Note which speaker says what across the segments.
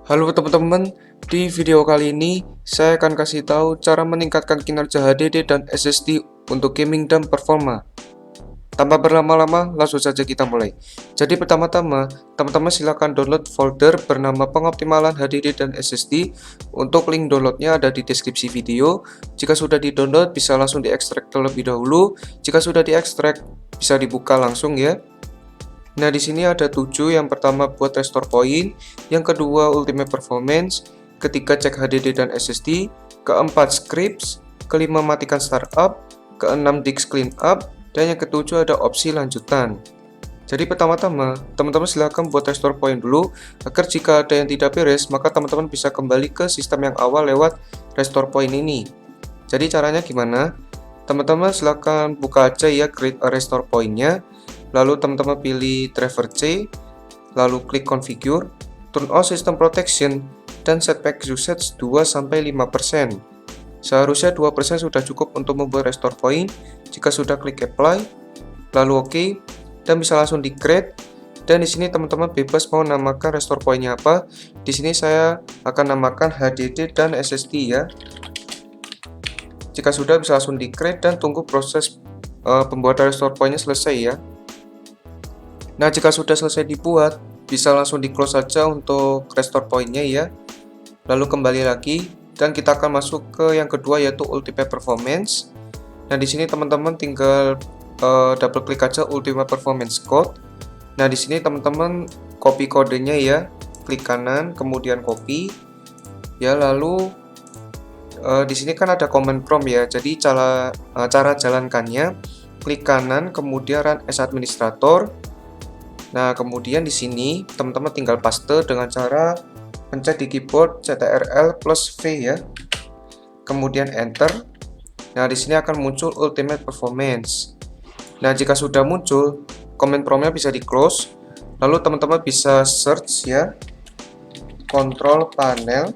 Speaker 1: Halo teman-teman, di video kali ini saya akan kasih tahu cara meningkatkan kinerja HDD dan SSD untuk gaming dan performa. Tanpa berlama-lama, langsung saja kita mulai. Jadi pertama-tama, teman-teman silahkan download folder bernama pengoptimalan HDD dan SSD. Untuk link downloadnya ada di deskripsi video. Jika sudah di-download, bisa langsung diekstrak terlebih dahulu. Jika sudah diekstrak, bisa dibuka langsung ya. Nah, di sini ada 7. Yang pertama buat restore point, yang kedua ultimate performance, ketiga cek HDD dan SSD, keempat scripts, kelima matikan startup, keenam disk clean up, dan yang ketujuh ada opsi lanjutan. Jadi pertama-tama, teman-teman silahkan buat restore point dulu, agar jika ada yang tidak beres, maka teman-teman bisa kembali ke sistem yang awal lewat restore point ini. Jadi caranya gimana? Teman-teman silahkan buka aja ya create a restore point-nya. Lalu teman-teman pilih driver C, lalu klik configure, turn on system protection, dan set pack usage 2-5%. Seharusnya 2% sudah cukup untuk membuat restore point. Jika sudah, klik apply, lalu OK, dan bisa langsung di create. Dan di sini teman-teman bebas mau namakan restore point-nya apa. Di sini saya akan namakan HDD dan SSD ya. Jika sudah, bisa langsung di create dan tunggu proses pembuatan restore point-nya selesai ya. Nah, jika sudah selesai dibuat, bisa langsung di close saja untuk restore point-nya ya. Lalu kembali lagi dan kita akan masuk ke yang kedua, yaitu ultimate performance. Nah, di sini teman-teman tinggal double klik aja ultimate performance code. Nah, di sini teman-teman copy kodenya ya. Klik kanan, kemudian copy. Ya, lalu di sini kan ada command prompt ya. Jadi cara jalankannya, klik kanan, kemudian run as administrator. Nah, kemudian di sini teman-teman tinggal paste dengan cara pencet di keyboard Ctrl plus V ya. Kemudian enter. Nah, di sini akan muncul ultimate performance. Nah, jika sudah muncul, command prompt-nya bisa di close. Lalu teman-teman bisa search ya. Control panel.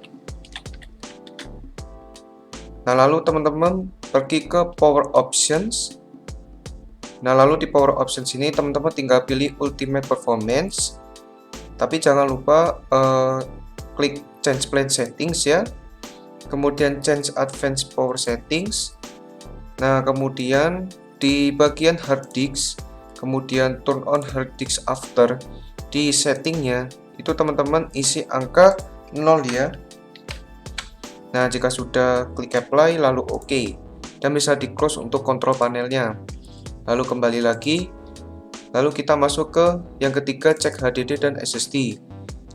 Speaker 1: Nah, lalu teman-teman pergi ke power options. Nah, lalu di power options ini teman-teman tinggal pilih ultimate performance. Tapi jangan lupa klik change plan settings ya. Kemudian change advanced power settings. Nah, kemudian di bagian hard disk, kemudian turn on hard disk after, di settingnya itu teman-teman isi angka 0 ya. Nah, jika sudah, klik apply lalu OK, dan bisa di close untuk kontrol panelnya. Lalu kembali lagi, lalu kita masuk ke yang ketiga, cek HDD dan SSD.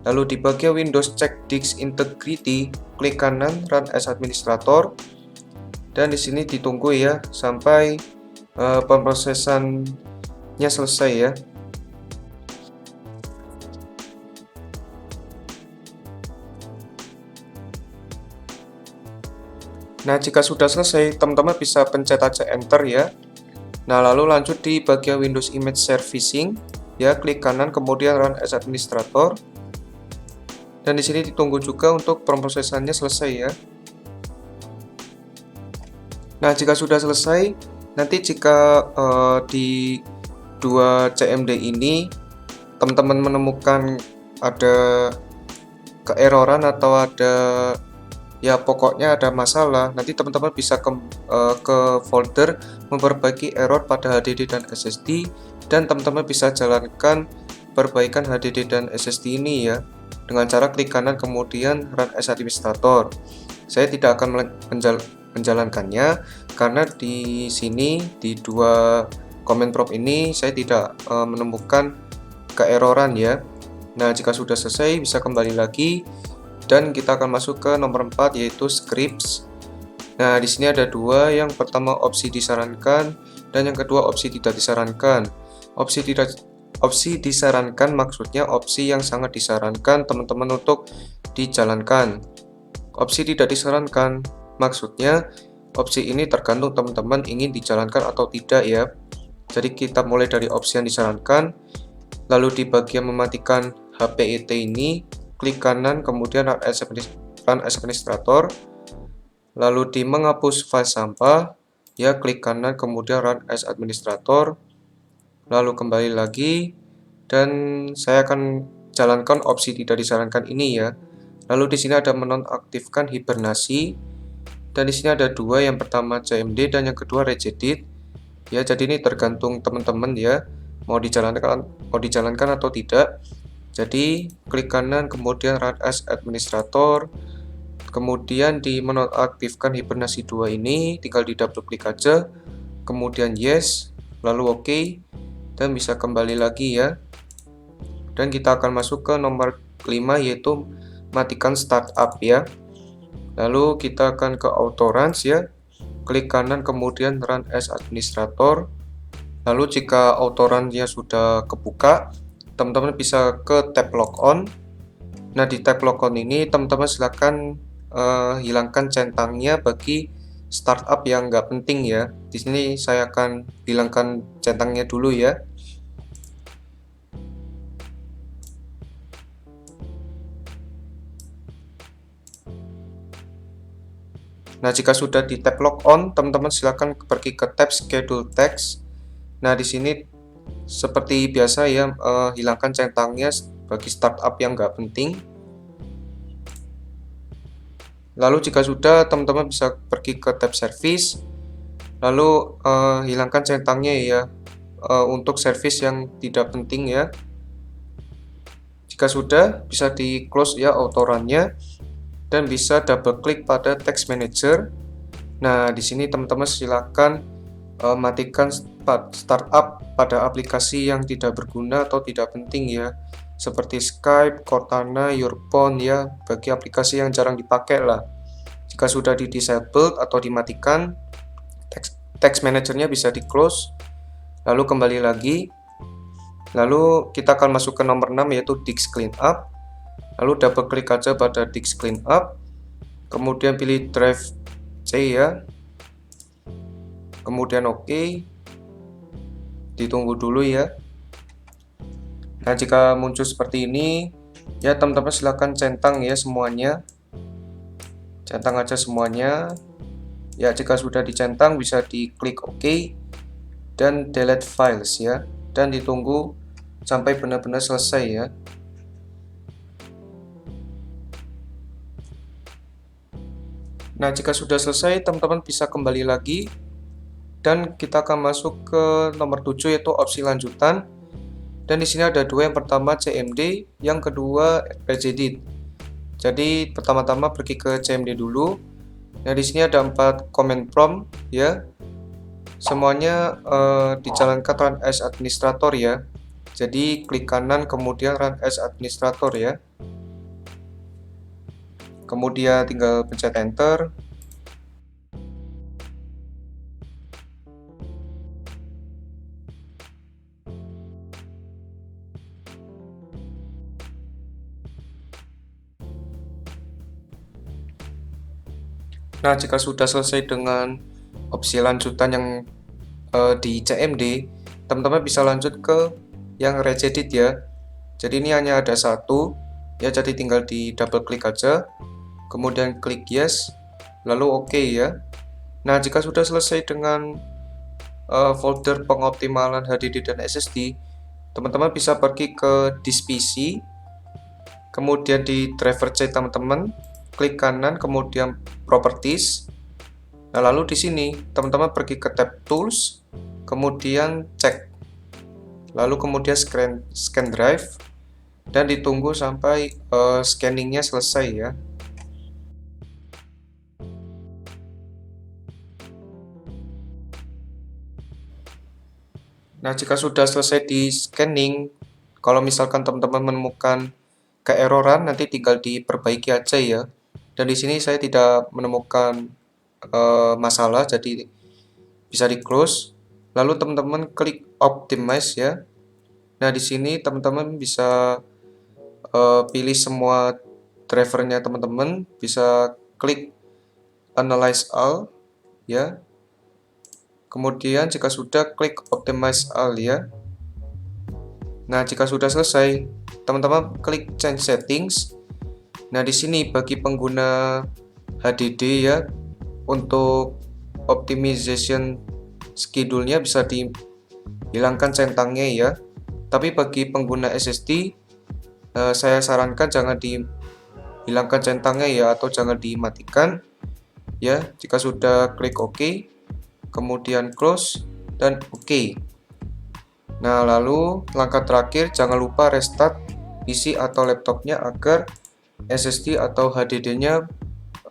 Speaker 1: Lalu di bagian Windows Check Disk Integrity, klik kanan Run as Administrator, dan di sini ditunggu ya sampai pemrosesannya selesai ya. Nah, jika sudah selesai, teman-teman bisa pencet aja enter ya. Nah, lalu lanjut di bagian Windows Image Servicing, ya klik kanan kemudian Run as Administrator. Dan di sini ditunggu juga untuk pemrosesannya selesai ya. Nah, jika sudah selesai, nanti jika di dua CMD ini teman-teman menemukan ada keeroran atau ada ya pokoknya ada masalah, nanti teman-teman bisa ke folder memperbaiki error pada HDD dan SSD, dan teman-teman bisa jalankan perbaikan HDD dan SSD ini ya dengan cara klik kanan kemudian run as administrator. Saya tidak akan menjalankannya karena di sini di dua command prompt ini saya tidak menemukan keeroran ya. Nah, jika sudah selesai bisa kembali lagi dan kita akan masuk ke nomor 4, yaitu scripts. Nah, di sini ada dua, yang pertama opsi disarankan dan yang kedua opsi tidak disarankan. Opsi disarankan maksudnya opsi yang sangat disarankan teman-teman untuk dijalankan. Opsi tidak disarankan maksudnya opsi ini tergantung teman-teman ingin dijalankan atau tidak ya. Jadi kita mulai dari opsi yang disarankan. Lalu di bagian mematikan HPET ini, klik kanan kemudian run as administrator. Lalu di menghapus file sampah, ya klik kanan kemudian run as administrator. Lalu kembali lagi dan saya akan jalankan opsi tidak disarankan ini ya. Lalu di sini ada menonaktifkan hibernasi, dan di sini ada dua, yang pertama CMD dan yang kedua Regedit. Ya, jadi ini tergantung teman-teman ya, mau dijalankan atau tidak. Jadi klik kanan, kemudian Run as Administrator, kemudian di menonaktifkan hibernasi 2 ini tinggal di double klik aja, kemudian yes, lalu oke, dan bisa kembali lagi ya. Dan kita akan masuk ke nomor 5, yaitu matikan startup ya. Lalu kita akan ke auto runs ya, klik kanan kemudian run as administrator. Lalu jika auto run-nya sudah kebuka, teman-teman bisa ke tab logon. Nah, di tab logon ini teman-teman silakan hilangkan centangnya bagi startup yang nggak penting ya. Di sini saya akan hilangkan centangnya dulu ya. Nah, jika sudah di tab logon, teman-teman silakan pergi ke tab schedule text. Nah, di sini seperti biasa ya, hilangkan centangnya bagi startup yang nggak penting. Lalu jika sudah, teman-teman bisa pergi ke tab service, lalu hilangkan centangnya ya, untuk service yang tidak penting ya. Jika sudah, bisa di close ya auto run-nya, dan bisa double klik pada text manager. Nah, di sini teman-teman silakan matikan startup pada aplikasi yang tidak berguna atau tidak penting ya, seperti Skype, Cortana, Yourphone ya, bagi aplikasi yang jarang dipakai lah. Jika sudah di disable atau dimatikan, text managernya bisa di close, lalu kembali lagi. Lalu kita akan masuk ke nomor 6, yaitu Disk Cleanup. Lalu double klik aja pada Disk Cleanup, kemudian pilih drive C ya, kemudian oke, ditunggu dulu ya. Nah, jika muncul seperti ini ya, teman-teman silahkan centang ya semuanya, centang aja semuanya ya. Jika sudah dicentang, bisa diklik OK dan delete files ya, dan ditunggu sampai benar-benar selesai ya. Nah, jika sudah selesai, teman-teman bisa kembali lagi, dan kita akan masuk ke nomor 7, yaitu opsi lanjutan. Dan di sini ada dua, yang pertama CMD, yang kedua Regedit. Jadi pertama-tama pergi ke CMD dulu. Nah, di sini ada 4 command prompt ya. Semuanya dijalankan run as administrator ya. Jadi klik kanan kemudian run as administrator ya. Kemudian tinggal pencet enter. Nah, jika sudah selesai dengan opsi lanjutan yang di CMD, teman-teman bisa lanjut ke yang Regedit ya. Jadi ini hanya ada satu ya, jadi tinggal di double klik aja, kemudian klik yes, lalu oke ya. Nah, jika sudah selesai dengan folder pengoptimalan HDD dan SSD, teman-teman bisa pergi ke disk PC, kemudian di driver C teman-teman klik kanan, kemudian properties. Nah, lalu di sini teman-teman pergi ke tab tools, kemudian cek, lalu kemudian scan drive, dan ditunggu sampai scanningnya selesai ya. Nah, jika sudah selesai di scanning, kalau misalkan teman-teman menemukan keeroran, nanti tinggal diperbaiki aja ya. Dan di sini saya tidak menemukan masalah, jadi bisa di close. Lalu teman-teman klik optimize ya. Nah, di sini teman-teman bisa pilih semua drivernya teman-teman, bisa klik analyze all ya. Kemudian jika sudah, klik optimize all ya. Nah, jika sudah selesai, teman-teman klik change settings. Nah, di sini bagi pengguna HDD ya, untuk optimization schedule-nya bisa dihilangkan centangnya ya. Tapi bagi pengguna SSD, saya sarankan jangan hilangkan centangnya ya, atau jangan dimatikan ya. Jika sudah, klik OK, kemudian close dan OK. Nah, lalu langkah terakhir, jangan lupa restart PC atau laptopnya agar SSD atau HDD-nya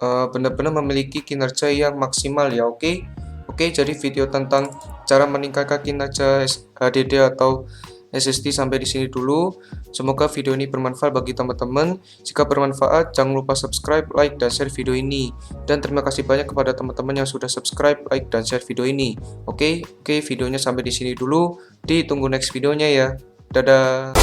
Speaker 1: benar-benar memiliki kinerja yang maksimal ya. Oke, jadi video tentang cara meningkatkan kinerja HDD atau SSD sampai di sini dulu. Semoga video ini bermanfaat bagi teman-teman. Jika bermanfaat, jangan lupa subscribe, like, dan share video ini. Dan terima kasih banyak kepada teman-teman yang sudah subscribe, like, dan share video ini. Oke, videonya sampai di sini dulu. Ditunggu next videonya ya. Dadah.